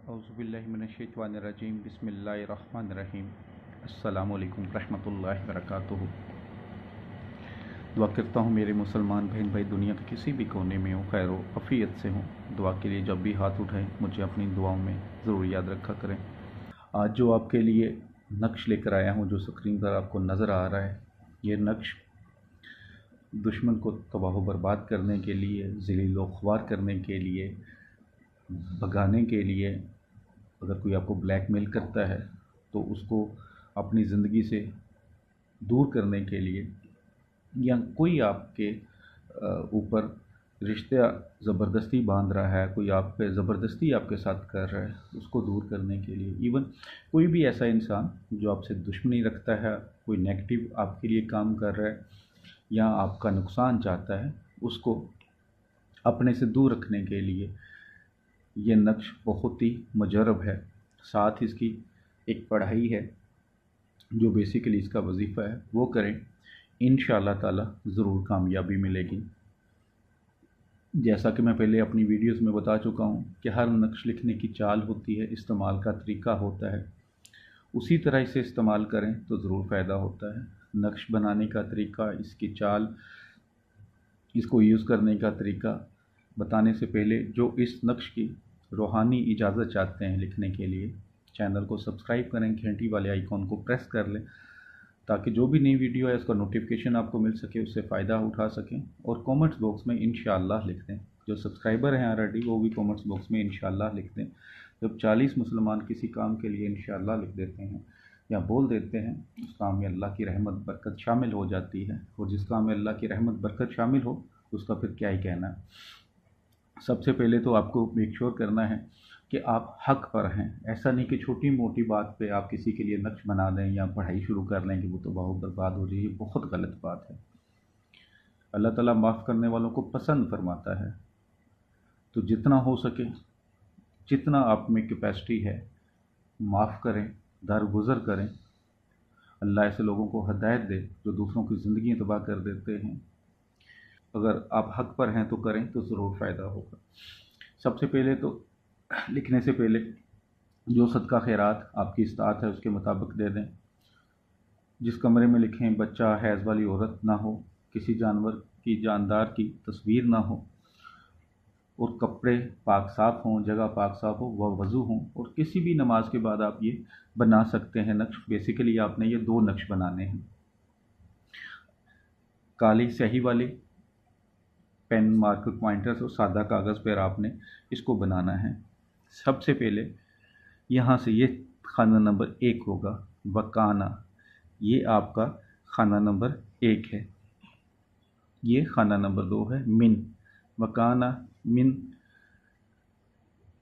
औज़ुबिल्लाहिमिनश्शैतानिर्रजीम बिस्मिल्लाहिर्रहमानिर्रहीम। अस्सलामु अलैकुम रहमतुल्लाहि वबरकातुहू। दुआ करता हूँ मेरे मुसलमान बहन भाई दुनिया के किसी भी कोने में हो, खैर अफ़ियत से हों। दुआ के लिए जब भी हाथ उठाएं मुझे अपनी दुआओं में ज़रूर याद रखा करें। आज जो आपके लिए नक्श लेकर आया हूँ, जो स्क्रीन पर आपको नज़र आ रहा है, ये नक्श दुश्मन को तबाह व बर्बाद करने के लिए, ज़लील व ख्वार करने के लिए, भगाने के लिए, अगर कोई आपको ब्लैकमेल करता है तो उसको अपनी ज़िंदगी से दूर करने के लिए, या कोई आपके ऊपर रिश्ता ज़बरदस्ती बांध रहा है, कोई आप पे ज़बरदस्ती आपके साथ कर रहा है, उसको दूर करने के लिए, इवन कोई भी ऐसा इंसान जो आपसे दुश्मनी रखता है, कोई नेगेटिव आपके लिए काम कर रहा है या आपका नुकसान चाहता है, उसको अपने से दूर रखने के लिए ये नक्श बहुत ही मुजरब है। साथ इसकी एक पढ़ाई है जो बेसिकली इसका वजीफ़ा है, वो करें, इंशाअल्लाह ताला ज़रूर कामयाबी मिलेगी। जैसा कि मैं पहले अपनी वीडियोस में बता चुका हूँ कि हर नक्श लिखने की चाल होती है, इस्तेमाल का तरीका होता है, उसी तरह इसे इस्तेमाल करें तो ज़रूर फ़ायदा होता है। नक्श बनाने का तरीका, इसकी चाल, इसको यूज़ करने का तरीका बताने से पहले जो इस नक्श की रूहानी इजाज़त चाहते हैं लिखने के लिए, चैनल को सब्सक्राइब करें, घंटी वाले आइकॉन को प्रेस कर लें ताकि जो भी नई वीडियो है उसका नोटिफिकेशन आपको मिल सके, उससे फ़ायदा उठा सकें। और कमेंट्स बॉक्स में इंशाअल्लाह लिख दें। जो सब्सक्राइबर हैं ऑलरेडी वो भी कमेंट्स बॉक्स में इंशाअल्लाह लिख दें। जब 40 मुसलमान किसी काम के लिए इंशाअल्लाह लिख देते हैं या बोल देते हैं, उस काम में अल्लाह की रहमत बरकत शामिल हो जाती है, और जिस काम में अल्लाह की रहमत बरकत शामिल हो उसका फिर क्या ही कहना। सबसे पहले तो आपको मेक श्योर करना है कि आप हक़ पर हैं। ऐसा नहीं कि छोटी मोटी बात पे आप किसी के लिए नक्श बना दें या पढ़ाई शुरू कर लें कि वो तो बहुत बर्बाद हो जाए, ये बहुत गलत बात है। अल्लाह ताला माफ़ करने वालों को पसंद फरमाता है, तो जितना हो सके, जितना आप में कैपेसिटी है, माफ़ करें, दरगुज़र करें। अल्लाह ऐसे लोगों को हदायत दे जो दूसरों की ज़िंदगी तबाह कर देते हैं। अगर आप हक़ पर हैं तो करें तो ज़रूर फ़ायदा होगा। सबसे पहले तो लिखने से पहले जो सदका खैरात आपकी इस्तात है उसके मुताबिक दे दें। जिस कमरे में लिखें बच्चा, हैज़ वाली औरत ना हो, किसी जानवर की, जानदार की तस्वीर ना हो, और कपड़े पाक साफ़ हों, जगह पाक साफ़ हो, वह वज़ू हों, और किसी भी नमाज के बाद आप ये बना सकते हैं नक्श। बेसिकली आपने ये 2 नक्श बनाने हैं। काली स्याही वाले पेन, मार्कर, पॉइंटर्स और सादा कागज़ पर आपने इसको बनाना है। सबसे पहले यहाँ से ये खाना नंबर 1 होगा, वकाना, ये आपका खाना नंबर 1 है। ये खाना नंबर 2 है, मिन, वकाना मिन,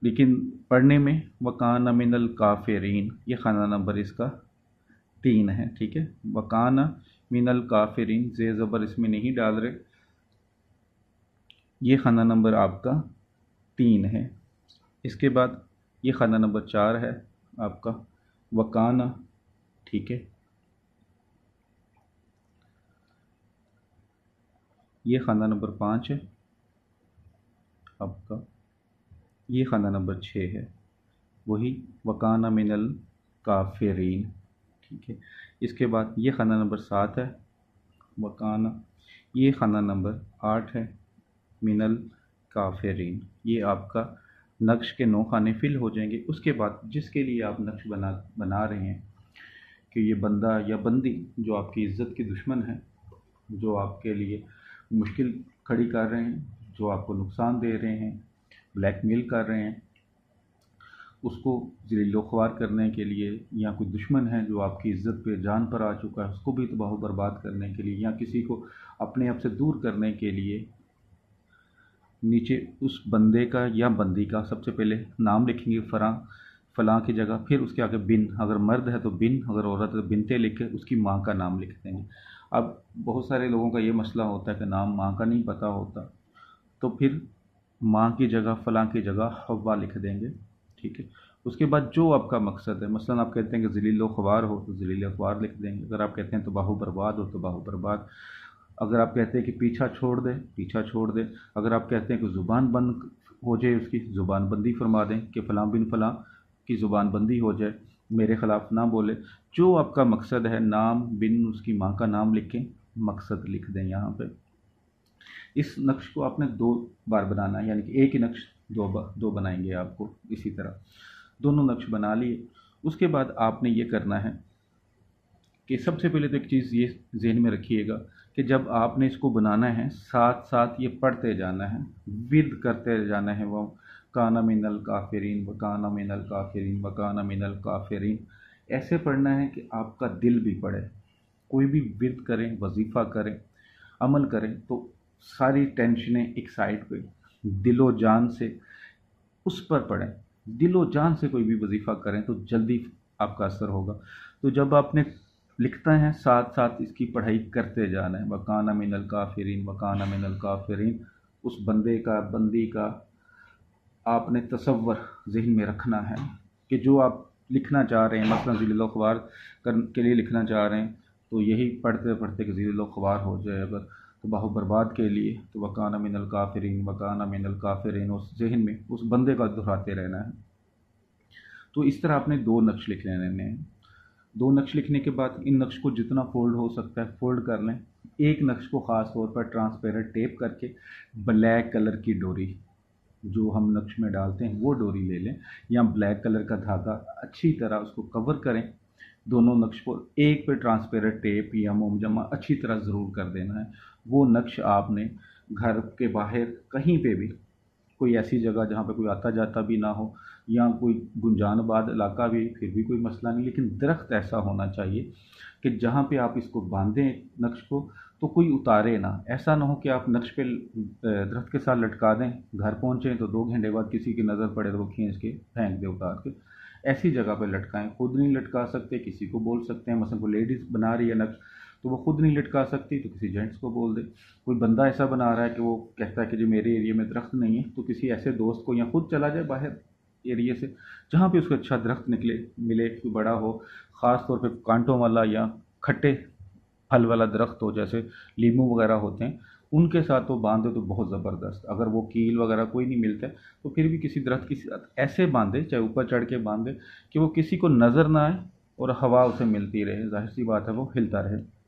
लेकिन पढ़ने में वकाना मिनल काफिरीन, ये खाना नंबर इसका 3 है। ठीक है, वकाना मिनल काफिरीन, जे ज़बर इसमें नहीं डाल रहे, ये खाना नंबर आपका 3 है। इसके बाद ये खाना नंबर 4 है आपका वकाना। ठीक है, ये खाना नंबर 5 है आपका, ये खाना नंबर 6 है, वही वकाना मिनल काफिरीन। ठीक है, इसके बाद ये खाना नंबर 7 है वकाना, ये खाना नंबर 8 है मिनल काफिरीन। ये आपका नक्श के 9 खाने फिल हो जाएंगे। उसके बाद जिसके लिए आप नक्श बना रहे हैं कि ये बंदा या बंदी जो आपकी इज़्ज़त की दुश्मन है, जो आपके लिए मुश्किल खड़ी कर रहे हैं, जो आपको नुकसान दे रहे हैं, ब्लैकमेल कर रहे हैं, उसको ज़लील ख्वार करने के लिए, या कोई दुश्मन है जो आपकी इज़्ज़त पे जान पर आ चुका है उसको भी तबाह बर्बाद करने के लिए, या किसी को अपने आप से दूर करने के लिए, नीचे उस बंदे का या बंदी का सबसे पहले नाम लिखेंगे, फ़लाँ की जगह, फिर उसके आगे बिन, अगर मर्द है तो बिन, अगर औरत है तो बिनते लिख के उसकी माँ का नाम लिख देंगे। अब बहुत सारे लोगों का ये मसला होता है कि नाम माँ का नहीं पता होता, तो फिर माँ की जगह फ़लाँ की जगह हव्वा लिख देंगे। ठीक है, उसके बाद जो आपका मकसद है, मसलन आप कहते हैं कि ज़लील ख्वार हो तो ज़लील ख्वार लिख देंगे। अगर आप कहते हैं तबाह बर्बाद हो तो तबाह बर्बाद। अगर आप कहते हैं कि पीछा छोड़ दे, पीछा छोड़ दे। अगर आप कहते हैं कि ज़ुबान बंद हो जाए उसकी ज़ुबान बंदी फरमा दें कि फ़लाँ बिन फ़लाँ की ज़ुबान बंदी हो जाए, मेरे ख़िलाफ़ ना बोले। जो आपका मकसद है, नाम बिन उसकी माँ का नाम लिखें, मकसद लिख दें यहाँ पे। इस नक्श को आपने 2 बार बनाना है, यानी कि एक ही नक्श 2 बनाएंगे आपको इसी तरह। दोनों नक्श बना लिए। उसके बाद आपने ये करना है कि सबसे पहले तो एक चीज़ ये ज़हन में रखिएगा कि जब आपने इसको बनाना है, साथ साथ ये पढ़ते जाना है, विर्द करते जाना है। वो काना मिनल काफिरीन व काना मिनल काफिरीन व काना मिनल काफिरीन, ऐसे पढ़ना है कि आपका दिल भी पढ़े। कोई भी विर्द करें, वजीफ़ा करें, अमल करें, तो सारी टेंशनें एक साइड पे दिलो जान से उस पर पढ़ें। दिलो जान से कोई भी वजीफ़ा करें तो जल्दी आपका असर होगा। तो जब आपने लिखता है, साथ साथ इसकी पढ़ाई करते जाना है। वकाना मिनल काफिरीन वकाना मिनल काफिरीन, उस बंदे का, बंदी का आपने तसव्वुर ज़हन में रखना है कि जो आप लिखना चाह रहे हैं, मसलन ज़िल ख़वार के लिए लिखना चाह रहे हैं, तो यही पढ़ते पढ़ते कि ज़िल ख़वार हो जाए अगर, तो बाहु बर्बाद के लिए तो वकाना मिनल काफिरीन वकाना मिनल काफिरीन उस ज़हन में उस बंदे का दोहराते रहना है। तो इस तरह आपने 2 नक्श लिख लेने हैं। 2 नक्श लिखने के बाद इन नक्श को जितना फोल्ड हो सकता है फोल्ड कर लें। एक नक्श को ख़ास तौर पर ट्रांसपेरेंट टेप करके ब्लैक कलर की डोरी जो हम नक्श में डालते हैं वो डोरी ले लें, या ब्लैक कलर का धागा अच्छी तरह उसको कवर करें। दोनों नक्श को एक पे ट्रांसपेरेंट टेप या मोम जमा अच्छी तरह ज़रूर कर देना है। वो नक्श आपने घर के बाहर कहीं पे भी, कोई ऐसी जगह जहाँ पे कोई आता जाता भी ना हो, या कोई गुंजानबाद इलाका भी, फिर भी कोई मसला नहीं, लेकिन दरख्त ऐसा होना चाहिए कि जहाँ पे आप इसको बांधें नक्श को तो कोई उतारे ना। ऐसा ना हो कि आप नक्श पे दरख्त के साथ लटका दें, घर पहुँचें तो 2 घंटे बाद किसी की नज़र पड़े तो वो खींच के फेंक दे उतार के। ऐसी जगह पे लटकाएं। खुद नहीं लटका सकते, किसी को बोल सकते हैं। मसलन कोई लेडीज़ बना रही है नक्श तो वो खुद नहीं लटका सकती, तो किसी जेंट्स को बोल दे। कोई बंदा ऐसा बना रहा है कि वो कहता है कि जो मेरे एरिया में दरख्त नहीं है, तो किसी ऐसे दोस्त को, या खुद चला जाए बाहर एरिया से जहाँ पे उसको अच्छा दरख्त मिले, कोई बड़ा हो, ख़ास तौर पे कांटों वाला या खट्टे फल वाला दरख्त हो, जैसे लीमू वगैरह होते हैं, उनके साथ तो बांधे तो बहुत ज़बरदस्त। अगर वो कील वगैरह कोई नहीं मिलता है तो फिर भी किसी दरख्त के साथ ऐसे बांधे, चाहे ऊपर चढ़ के बांधे कि वो किसी को नज़र ना आए और हवा उसे मिलती रहे। जाहिर सी बात है वो हिलता रहे।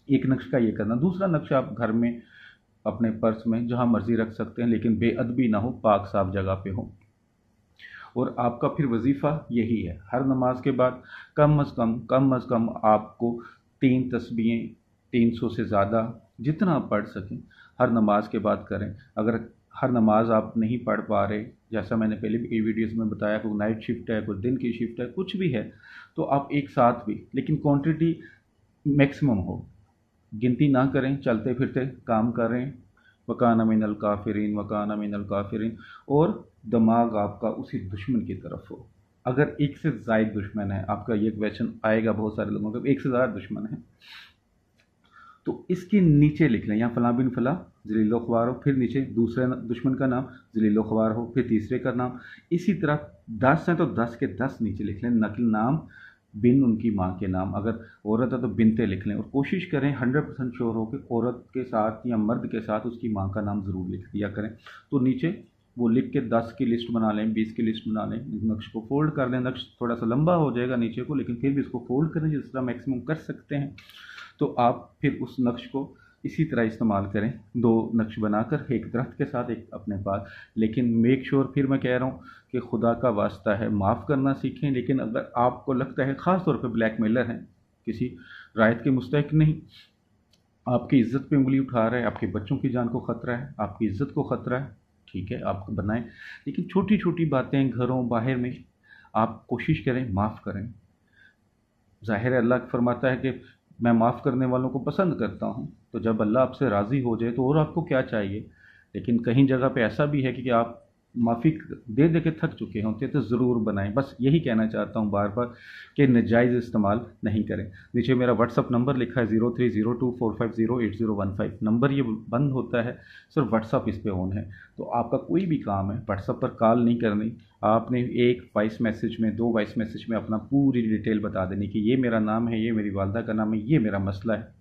एक नक्श का ये करना। दूसरा नक्श आप घर में अपने पर्स में जहाँ मर्ज़ी रख सकते हैं, लेकिन बेअदबी ना हो, पाक साफ जगह पे हो। और आपका फिर वजीफ़ा यही है, हर नमाज के बाद कम अज़ कम आपको 3 तस्बीहें, 300 से ज़्यादा जितना आप पढ़ सकें हर नमाज के बाद करें। अगर हर नमाज आप नहीं पढ़ पा रहे, जैसा मैंने पहले भी कई वीडियोज़ में बताया, कोई नाइट शिफ्ट है, कोई दिन की शिफ्ट है, कुछ भी है, तो आप एक साथ भी, लेकिन क्वांटिटी मैक्सिमम हो, गिनती ना करें, चलते फिरते काम करें। वकाना मिनल काफिरीन वकाना मिनल काफिरीन, और दिमाग आपका उसी दुश्मन की तरफ हो। अगर एक से ज़ायद दुश्मन है, आपका ये क्वेश्चन आएगा बहुत सारे लोगों का, एक से ज़्यादा दुश्मन है, तो इसके नीचे लिख लें, यहाँ फ़लाँ बिन फ़लाँ ज़लील ख़वार हो, फिर नीचे दूसरे दुश्मन का नाम ज़लील ख़वार हो, फिर तीसरे का नाम। इसी तरह 10 हैं तो 10 के 10 नीचे लिख लें, नकल नाम बिन उनकी माँ के नाम। अगर औरत है तो बिनते लिख लें, और कोशिश करें 100% श्योर हो कि औरत के साथ या मर्द के साथ उसकी माँ का नाम ज़रूर लिख दिया करें। तो नीचे वो लिख के 10 की लिस्ट बना लें, 20 की लिस्ट बना लें। इस नक्श को फोल्ड कर लें। नक्श थोड़ा सा लंबा हो जाएगा नीचे को, लेकिन फिर भी इसको फोल्ड करें जिस तरह मैक्सिमम कर सकते हैं। तो आप फिर उस नक्श को इसी तरह इस्तेमाल करें, 2 नक्श बनाकर, एक दरख्त के साथ, एक अपने पास। लेकिन मेक श्योर, फिर मैं कह रहा हूँ कि खुदा का वास्ता है माफ़ करना सीखें। लेकिन अगर आपको लगता है ख़ास तौर पर ब्लैकमेलर हैं, किसी रायत के मुस्तहिक नहीं, आपकी इज़्ज़त पे उंगली उठा रहा है, आपके बच्चों की जान को ख़तरा है, आपकी इज़्ज़त को ख़तरा है, ठीक है, आप बनाएं। लेकिन छोटी छोटी बातें घरों बाहर में आप कोशिश करें माफ़ करें। ज़ाहिर है अल्लाह फरमाता है कि मैं माफ़ करने वालों को पसंद करता हूँ। तो जब अल्लाह आपसे राज़ी हो जाए तो और आपको क्या चाहिए। लेकिन कहीं जगह पे ऐसा भी है कि आप माफ़ी दे दे के थक चुके होते, तो ज़रूर बनाएं। बस यही कहना चाहता हूँ बार बार कि नाजायज़ इस्तेमाल नहीं करें। नीचे मेरा व्हाट्सअप नंबर लिखा है 0302450815। नंबर ये बंद होता है, सिर्फ व्हाट्सअप इस पर ऑन है। तो आपका कोई भी काम है व्हाट्सअप पर कॉल नहीं करनी, आपने एक वॉइस मैसेज में, 2 वॉइस मैसेज में अपना पूरी डिटेल बता देनी कि ये मेरा नाम है, ये मेरी वालदा का नाम है, ये मेरा मसला है,